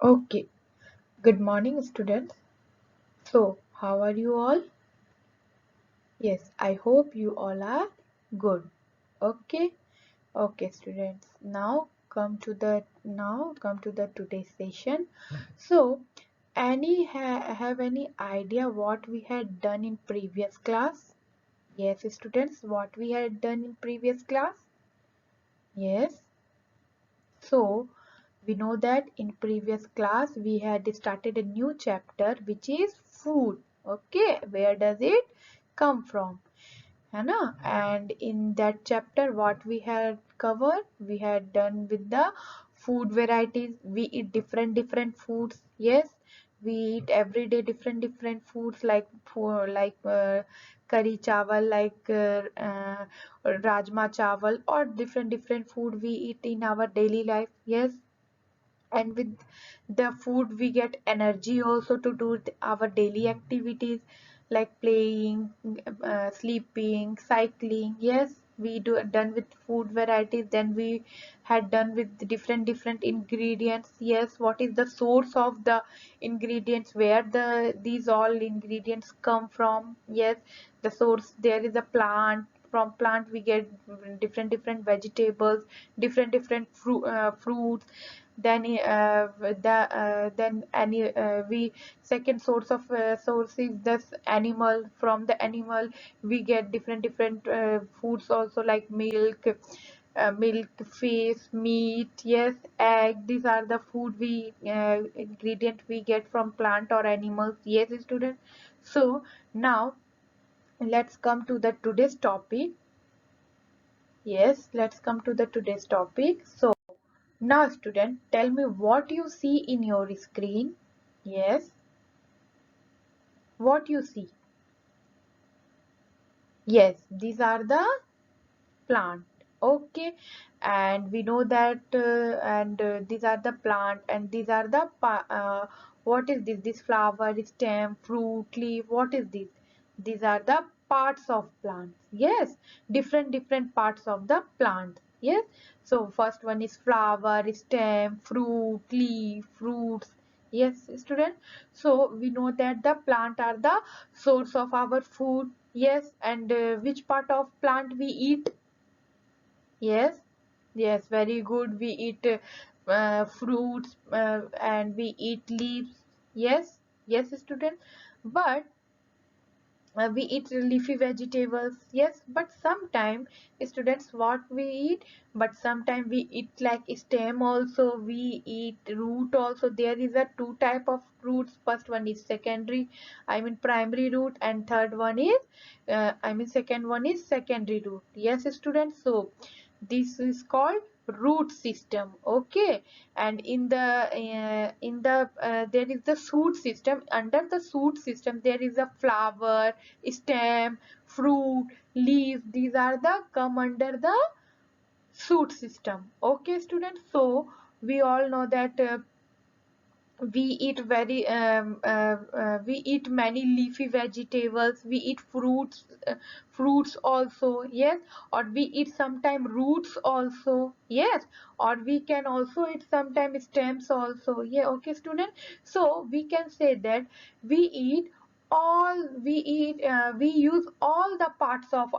Okay, good morning, students. So, how are you all? Yes, I hope you all are good. Okay, okay, students. Now come to the today's session. So, have any idea what we had done in previous class? Yes, students, what we had done in previous class? Yes. So, we know that in previous class we had started a new chapter which is food. Okay, where does it come from? है ना? And in that chapter what we had covered? We had done with the food varieties. We eat different foods. Yes, we eat every day different foods like curry chawal, rajma chawal, or different food we eat in our daily life. Yes, and with the food we get energy also to do our daily activities like playing, sleeping, cycling. Yes, we do done with food varieties. Then we had done with different ingredients. Yes, what is the source of the ingredients, where these all ingredients come from? Yes, the source, there is a plant. From plant we get different vegetables, different fruits. Then any we second source is this animal. From the animal we get different foods also, like milk, fish, meat. Yes, egg. These are the food we ingredient we get from plant or animals. Yes, students. So now let's come to the today's topic. Yes, let's come to the today's topic. So now, student, tell me what you see in your screen. Yes, what you see. Yes, these are the plant. Okay, and we know that, and these are the plant, and these are the what is this? This flower, stem, fruit, leaf. What is this? These are the parts of plants. Yes, different parts of the plant. Yes, so first one is flower, stem, fruit, leaf, fruits. Yes, student. So we know that the plant are the source of our food. Yes, and which part of plant we eat? Yes, yes, very good. We eat fruits, and we eat leaves. Yes, yes, student. But we eat leafy vegetables. Yes, but sometimes, students, what we eat? But sometimes we eat like stem also. We eat root also. There is a two type of roots. First one is secondary, I mean primary root, and third one is second one is secondary root. Yes, students. So this is called root system. Okay, and there is the shoot system. Under the shoot system there is a flower, stem, fruit, leaf. These are the come under the shoot system. Okay, students. So we all know that we eat we eat many leafy vegetables. We eat fruits also. Yes, or we eat sometime roots also. Yes, or we can also eat sometime stems also. Yeah, okay, student. So we can say that we eat we use all the parts of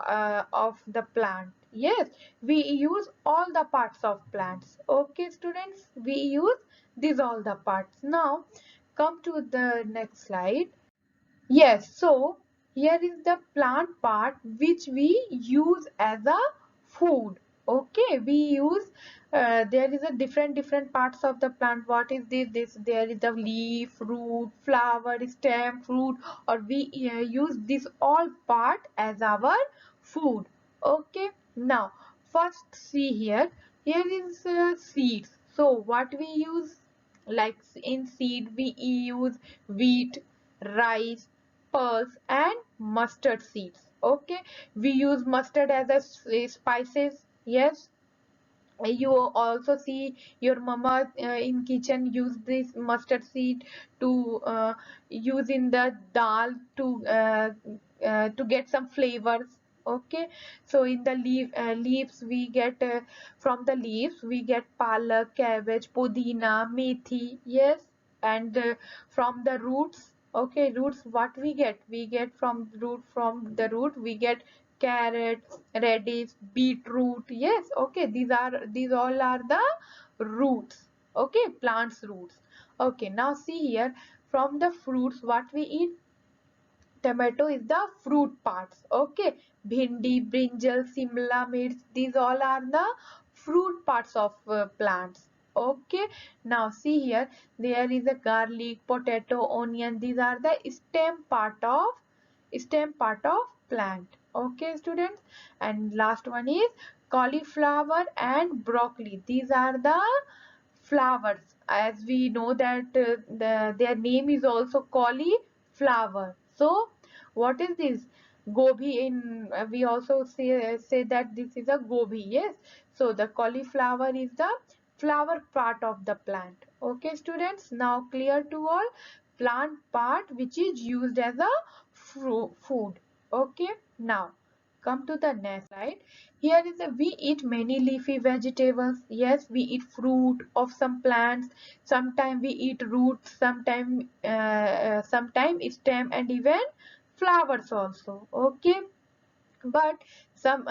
the plant. Yes, we use all the parts of plants. Okay, students, we use these all the parts. Now come to the next slide. Yes, so here is the plant part which we use as a food. Okay, we use there is a different parts of the plant. What is this? There is the leaf, root, flower, stem, fruit, or we use this all part as our food. Okay, now first see here. Here is seeds. So what we use? Like in seed we use wheat, rice, pulse, and mustard seeds. Okay, we use mustard as a spices. Yes, you also see your mama in kitchen use this mustard seed to use in the dal to get some flavors. Okay, so in the leaves we get from the leaves we get palak, cabbage, pudina, methi. Yes, and from the roots, okay, roots, what we get from root, from the root we get carrot, radish, beetroot. Yes, okay, these all are the roots, okay, plants roots. Okay, now see here, from the fruits what we eat, tomato is the fruit parts, okay, bhindi, brinjal, simla mirch, these all are the fruit parts of plants, okay. Now see here, there is a garlic, potato, onion, these are the stem part of plant, okay students. And last one is cauliflower and broccoli, these are the flowers, as we know that their name is also cauliflower. So what is this? Gobi, in we also say that this is a gobi. Yes, so the cauliflower is the flower part of the plant, okay students. Now clear to all, plant part which is used as a food, okay. Now come to the next slide. Here is a, we eat many leafy vegetables. Yes, we eat fruit of some plants. Sometimes we eat roots. Sometime stem and even flowers also. Okay, but some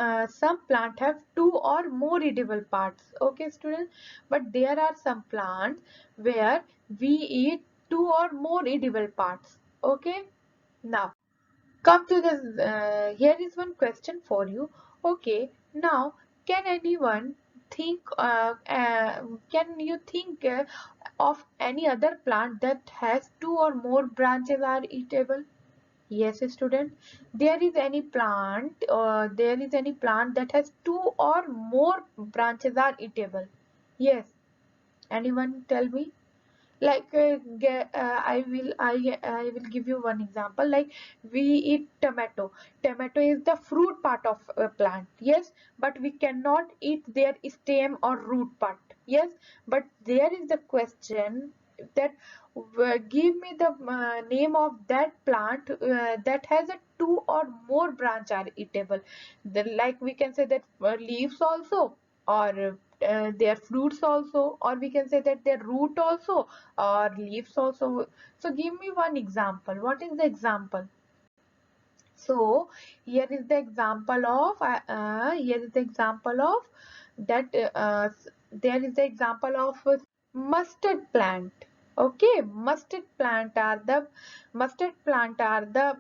plant have two or more edible parts. Okay, students. But there are some plants where we eat two or more edible parts. Okay. Now come to the here is one question for you. Okay, now can anyone think can you think of any other plant that has two or more branches are eatable? Yes, student, there is any plant that has two or more branches are eatable? Yes, anyone tell me? Like I will give you one example. Like we eat tomato. Tomato is the fruit part of a plant. Yes, but we cannot eat their stem or root part. Yes, but there is the question that give me the name of that plant that has a two or more branch are eatable. Like we can say that leaves also, or their fruits also, or we can say that their root also, or leaves also. So give me one example. What is the example? So here is the example of that there is the example of mustard plant. Okay, mustard plant are the mustard plant are the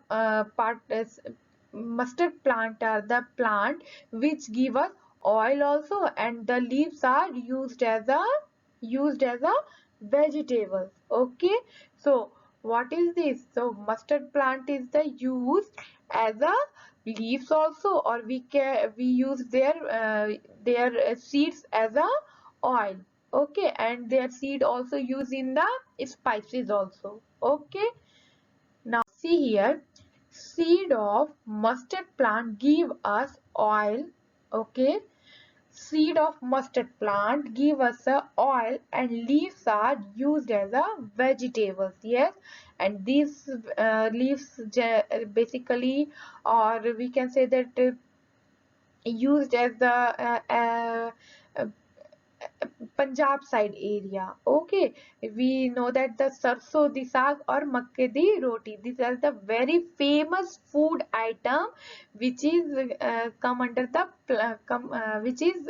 plant which give us oil also, and the leaves are used as a vegetable. Okay, so what is this? So mustard plant is the used as a leaves also, or we use their seeds as a oil. Okay, and their seed also used in the spices also. Okay, now see here, seed of mustard plant give us oil. Okay, seed of mustard plant give us a oil, and leaves are used as a vegetables. Yes, and these leaves basically, or we can say that used as the uh, Punjab side area. Okay, we know that the sarso di saag or makke di roti. These are the very famous food item which is come under the which is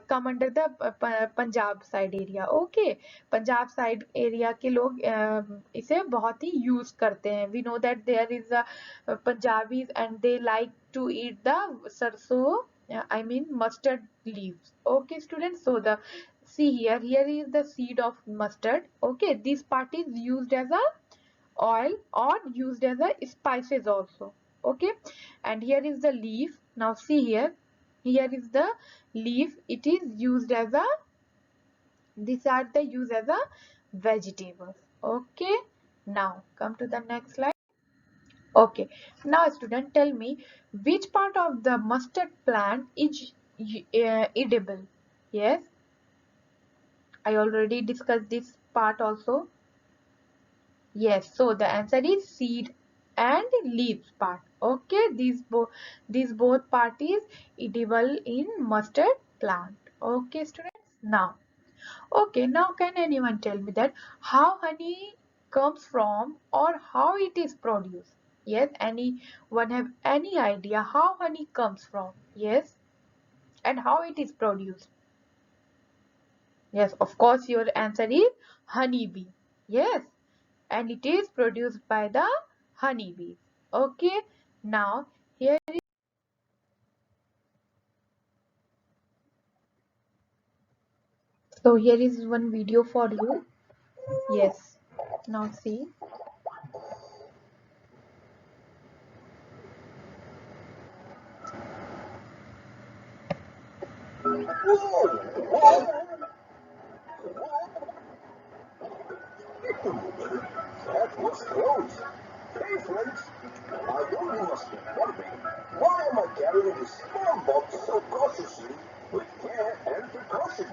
come under the Punjab side area. Okay, Punjab side area के लोग इसे बहुत ही use करते हैं. We know that there is a Punjabis and they like to eat the sarso, I mean mustard leaves. Okay, students. So the see here is the seed of mustard. Okay, this part is used as a oil or used as a spices also. Okay, and here is the leaf. Now see here is the leaf. It is used as a, these are the used as a vegetables. Okay, now come to the next slide. Okay, now student, tell me which part of the mustard plant is edible? Yes, I already discussed this part also. Yes, so the answer is seed and leaves part. Okay, these both part is edible in mustard plant. Okay, students. Now Okay, now can anyone tell me that how honey comes from or how it is produced? Yes, anyone have any idea how honey comes from? Yes, and how it is produced? Yes, of course, your answer is honeybee. Yes, and it is produced by the honeybees. Okay, now here here is one video for you. Yes, now see. That was close. Hey, friends, I know you must be wondering, why am I carrying this small box so cautiously with care and precaution?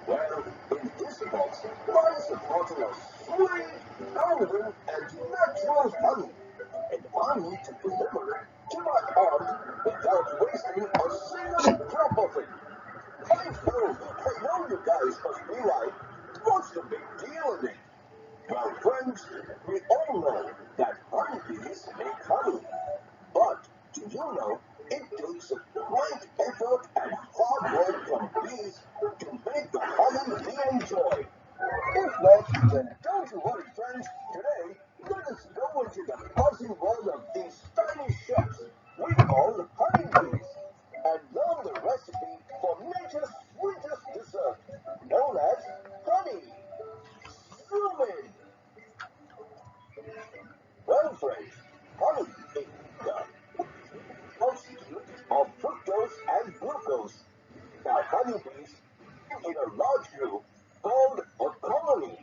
Well, in this box lies a bottle of sweet, golden, and natural honey, and I need to deliver it to my heart without wasting a single drop of it. I know you guys must be like, what's the big deal in it? Well, friends, we all know that honeybees make honey. But do you know it takes a great effort and hard work from bees to make the honey we enjoy? If not, then don't you worry, friends. Today, let us go into the buzzing world of these tiny chefs we call honeybees and learn the recipe for nature's sweetest dessert, known as honey. Zoom in. Well, friends, honey is the constitute of fructose and glucose. Now, honeybees live in a large group called a colony.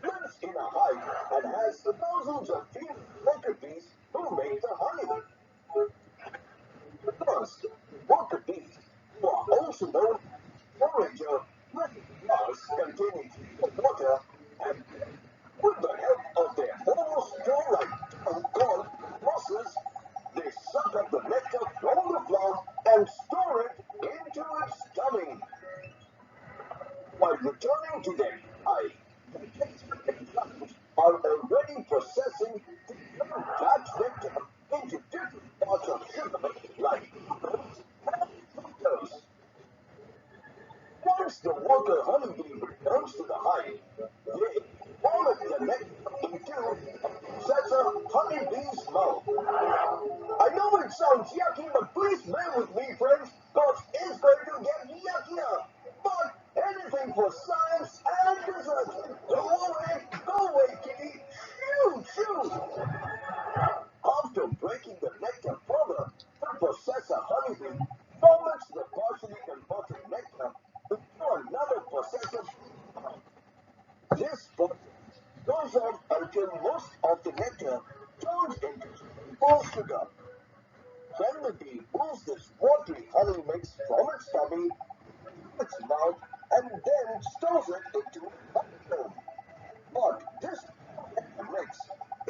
Lives in a hive and has thousands of female worker bees who make the honey. First, worker bees, who are also known as forager, live in jars containing water and with the help of their almost straw-like tongue called proboscis, they suck up the nectar from the flower and store it into its tummy. While returning to their hive, the bees are already processing to turn that nectar into different parts of sugar like glucose and fructose. Once the worker honeybee returns to the hive, they vomit the nectar into Professor Honeybee's mouth. I know it sounds yucky, but please bear with me, friends, because it's going to get yuckier. But anything for science and dessert. Go away, go away, kitty. Shoo, shoo. After breaking the nectar further, the processor honeybee vomits the partially converted nectar into another processor. This process goes on until most of the nectar turns into simple sugar. Then the bee pulls this watery honey mix from its tummy, its mouth, and then stores it into a honeycomb. But this mix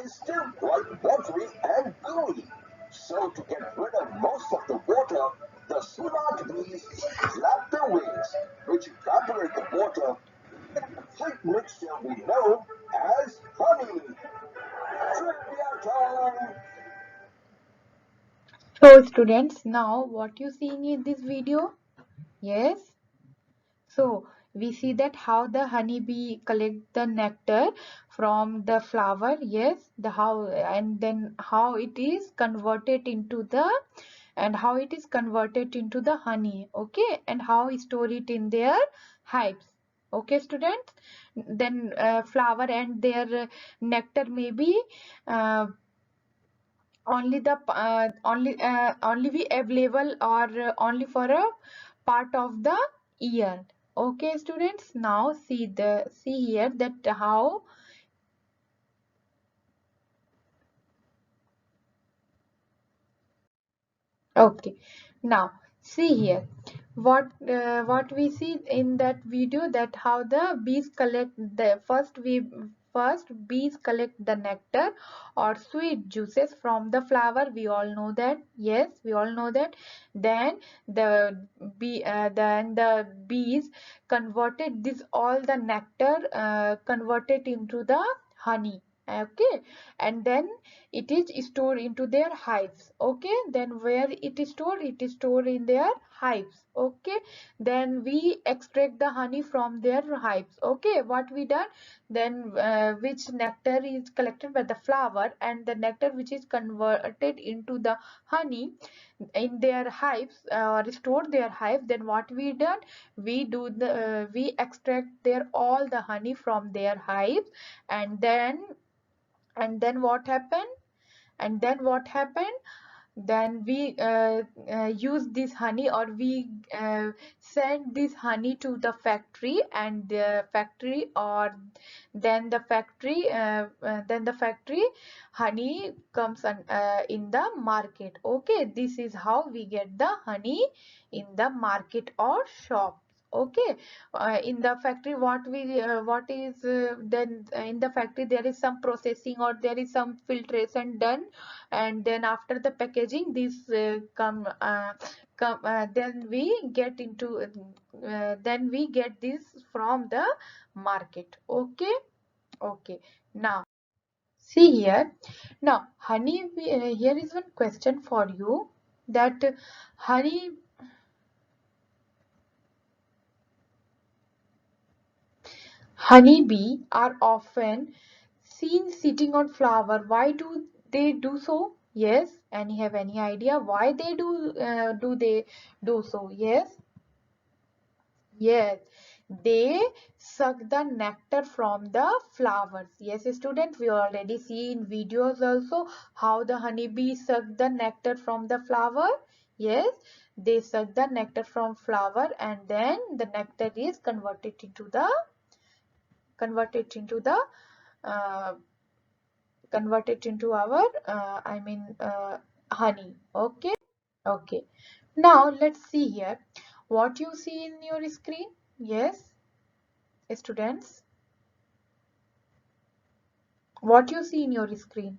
is still quite watery and gooey. So to get rid of most of the water, the smart bees flap their wings, which evaporate the water, and the thick mixture we know as honey. Trivia time! So students, now what you seeing in this video? Yes. So we see that how the honeybee collect the nectar from the flower, yes, the how and then how it is converted into the and how it is converted into the honey, okay, and how we store it in their hives. Okay, students. Then flower and their nectar may be uh, only be available or only for a part of the year. Okay, students, now see here that how. Okay, now see here what we see in that video, that how the bees collect the first bees collect the nectar or sweet juices from the flower. We all know that. Yes, we all know that. Then then the bees converted this all the nectar, converted into the honey. Okay, and then it is stored into their hives. Okay, then where it is stored, it is stored in their hives. Okay, then we extract the honey from their hives. Okay, what we done then, which nectar is collected by the flower and the nectar which is converted into the honey in their hives, restore their hive. Then what we done, we extract their all the honey from their hives. And then and then what happened, then we use this honey, or we send this honey to the factory, and the factory or then the factory honey comes in the market. Okay, this is how we get the honey in the market or shops. Okay, in the factory what is then in the factory there is some processing or there is some filtration done, and then after the packaging this then we get this from the market. Okay. Okay, now see here. Now honey, here is one question for you, that honey honeybee are often seen sitting on flower. Why do they do so? Yes, and you have any idea why they do they do so? Yes. Yes, they suck the nectar from the flowers. Yes, student, we already see in videos also how the honeybee suck the nectar from the flower. Yes, they suck the nectar from flower, and then the nectar is converted into the uh, converted into our honey. Okay. Okay, now let's see here what you see in your screen. Yes, students, what you see in your screen.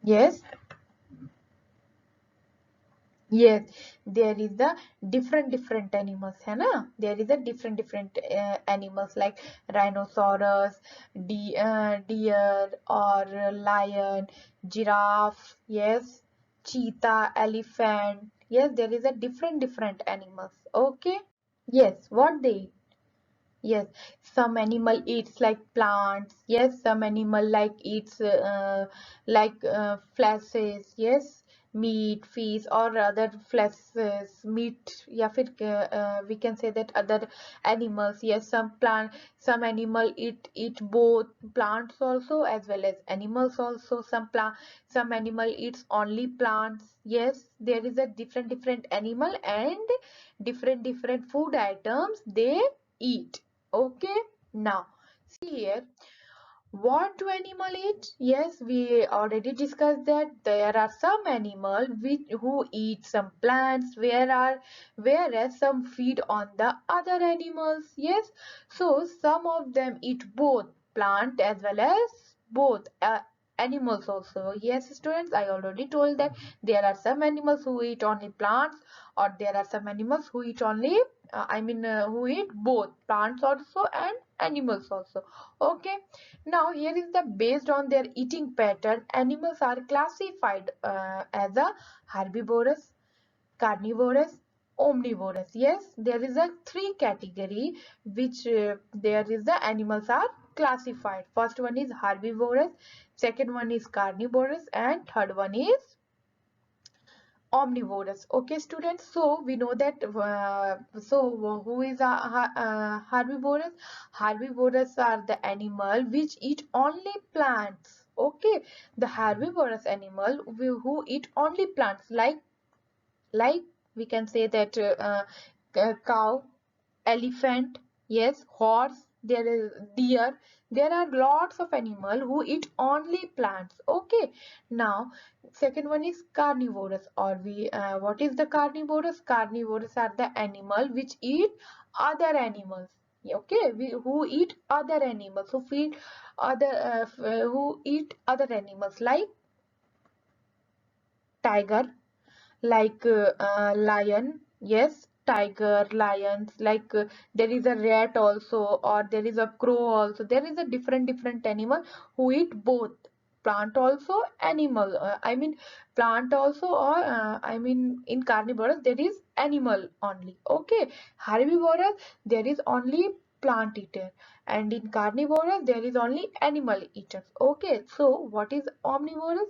Yes. Yes, there is the different animals, है ना? There is a different animals like rhinoceros, deer or lion, giraffe. Yes, cheetah, elephant. Yes, there is a different animals. Okay. Yes, what they eat? Yes, some animal eats like plants. Yes, some animal like eats flesh. Yes, meat, fish, or other fleshes, meat. या फिर we can say that other animals. Yes, some animal eat both plants also as well as animals also. Some animal eats only plants. Yes, there is a different animal and different food items they eat. Okay, now see here, what do animal eat? Yes, we already discussed that there are some animal who eat some plants, whereas some feed on the other animals. Yes, so some of them eat both plant as well as both animals also. Yes, students, I already told that there are some animals who eat only plants, or there are some animals who eat only who eat both plants also and animals also. Okay, now here is the based on their eating pattern, animals are classified as a herbivorous, carnivorous, omnivorous. Yes, there is a three category which there is the animals are classified. First one is herbivorous, second one is carnivorous, and third one is omnivorous. Okay, students, so we know that who is a herbivorous? Herbivorous are the animal which eat only plants. Okay, the herbivorous animal who eat only plants, like we can say that cow, elephant. yes, horse, there is deer. There are lots of animal who eat only plants. Okay. Now, second one is carnivorous. Or we, what is the carnivorous? Carnivorous are the animal which eat other animals. Okay, who eat other animals, who feed other, who eat other animals like tiger, like lion, yes, tiger, lions, like there is a rat also, or there is a crow also. There is a different animal who eat both plant also, animal, I mean plant also, or I mean in carnivorous there is animal only. Okay. Herbivorous, there is only plant eater, and in carnivorous there is only animal eaters. Okay. So what is omnivorous?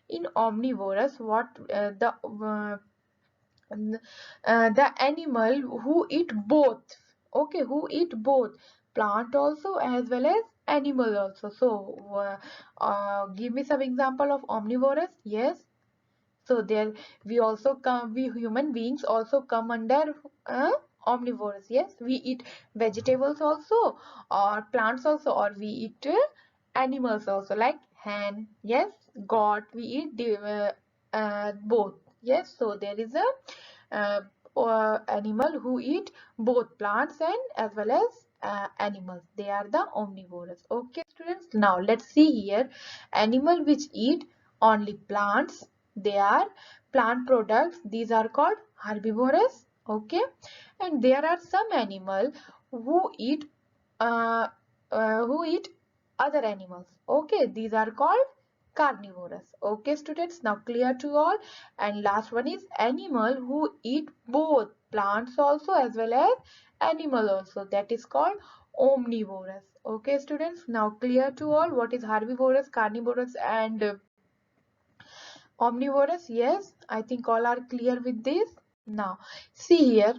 In omnivorous, what the animal who eat both. Okay, who eat both plant also as well as animal also. So give me some example of omnivorous. Yes, so there we also come, we human beings also come under uh, omnivorous. Yes, we eat vegetables also, or plants also, or we eat animals also, like hen, yes, goat, we eat both. Yes, so there is a uh, animal who eat both plants and as well as animals. They are the omnivorous. Okay, students. Now let's see here. Animal which eat only plants. They are plant products. These are called herbivorous. Okay, and there are some animal who eat uh, who eat other animals. Okay, these are called carnivorous. Okay, students. Now clear to all. And last one is animal who eat both plants also as well as animal also. That is called omnivorous. Okay, students. Now clear to all what is herbivorous, carnivorous, and omnivorous. Yes, I think all are clear with this. Now see here.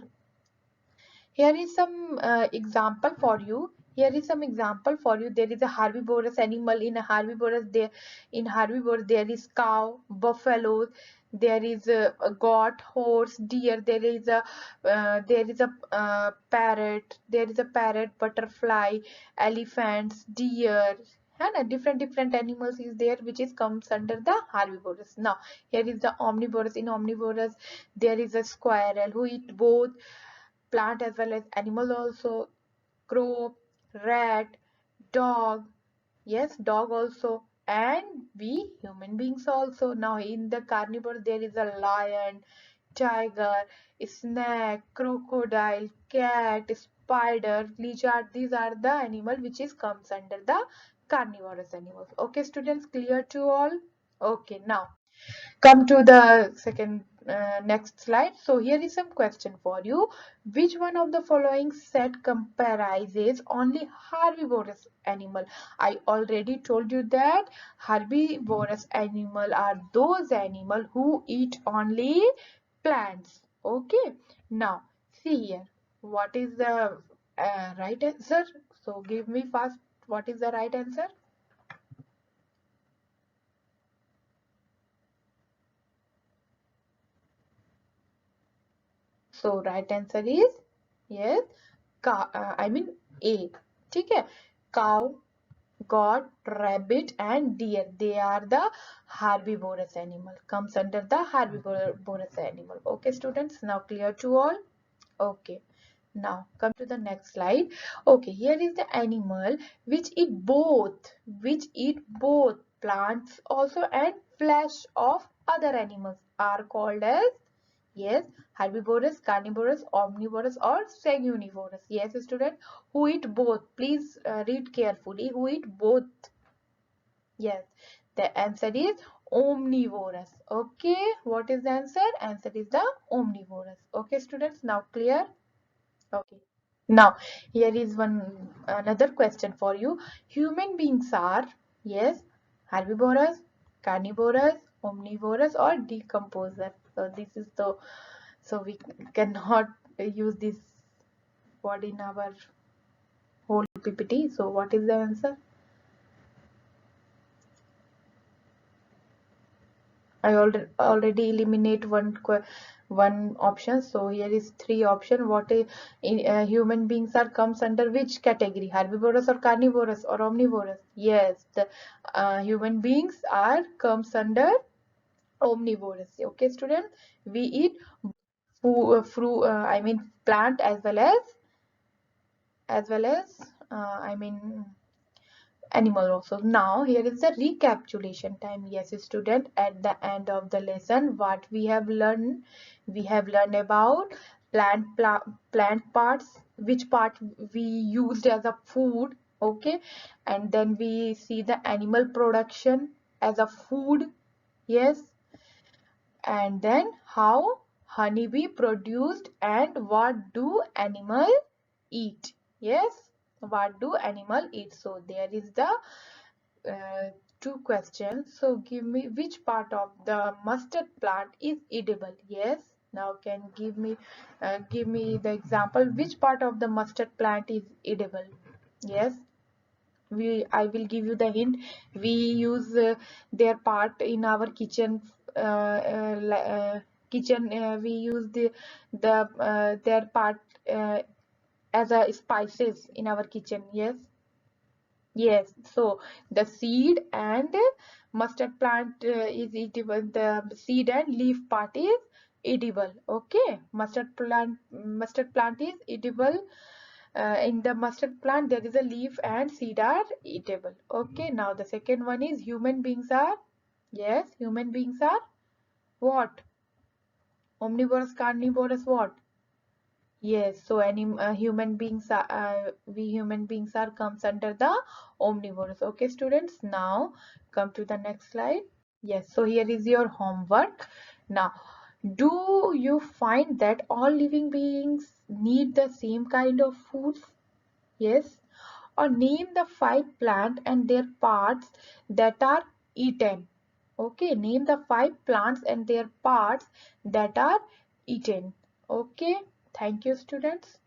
Here is some example for you. Here is some example for you. There is a herbivorous animal. In a herbivorous, there in herbivorous there is cow, buffalo. There is a goat, horse, deer. There is a parrot. There is a parrot, butterfly, elephants, deer. And different animals is there which is comes under the herbivorous. Now here is the omnivorous. In omnivorous there is a squirrel who eat both plant as well as animal also, crow, rat, dog, yes, dog also, and we human beings also. Now in the carnivore there is a lion, tiger, snake, crocodile, cat, spider, lizard. These are the animal which is comes under the carnivorous animals. Okay, students, clear to all? Okay, now come to the second next slide. So here is some question for you. Which one of the following set comprises only herbivorous animal? I already told you that herbivorous animal are those animal who eat only plants. Okay, now see here, what is the right answer? So give me first what is the right answer. So right answer is yes, I mean A. ठीक है, cow, goat, rabbit and deer. They are the herbivorous animal. Comes under the herbivorous animal. Okay, students. Now clear to all. Okay. Now come to the next slide. Okay, here is the animal which eat both plants also and flesh of other animals are called as yes, herbivorous, carnivorous, omnivorous or sagunivorous. Yes, student, who eat both. Please read carefully. Who eat both? Yes, the answer is omnivorous. Okay, what is the answer? Answer is the omnivorous. Okay, students, now clear? Okay. Now, here is one another question for you. Human beings are, yes, herbivorous, carnivorous, omnivorous, or decomposer. So this is the so we cannot use this word in our whole PPT. So what is the answer? I already eliminate one option. So here is three option. Human beings are comes under which category? Herbivorous or carnivorous or omnivorous? Yes, the human beings are comes under omnivorous. Okay, student. We eat fruit. I mean plant as well as I mean animal also. Now here is the recapitulation time. Yes, student, at the end of the lesson, what we have learned about plant parts, which part we used as a food. Okay, and then we see the animal production as a food. Yes, and then how honeybee produced and what do animal eat. Yes, what do animal eat? So there is the uh, two questions. So give me which part of the mustard plant is edible. Yes, now can give me the example which part of the mustard plant is edible. Yes, I will give you the hint. We use their part in our kitchen. Kitchen, we use their part as a spices in our kitchen. Yes. Yes, so the seed and mustard plant is eatable. The seed and leaf part is edible. Okay, mustard plant is edible. In the mustard plant, there is a leaf and seed are eatable. Okay, now the second one is human beings are. Yes, human beings are what? Omnivorous, carnivorous, what? Yes, so we human beings are comes under the omnivores. Okay, students. Now come to the next slide. Yes, so here is your homework. Now, do you find that all living beings need the same kind of foods? Yes. Or name the five plants and their parts that are eaten. Okay, name the five plants and their parts that are eaten. Okay, thank you, students.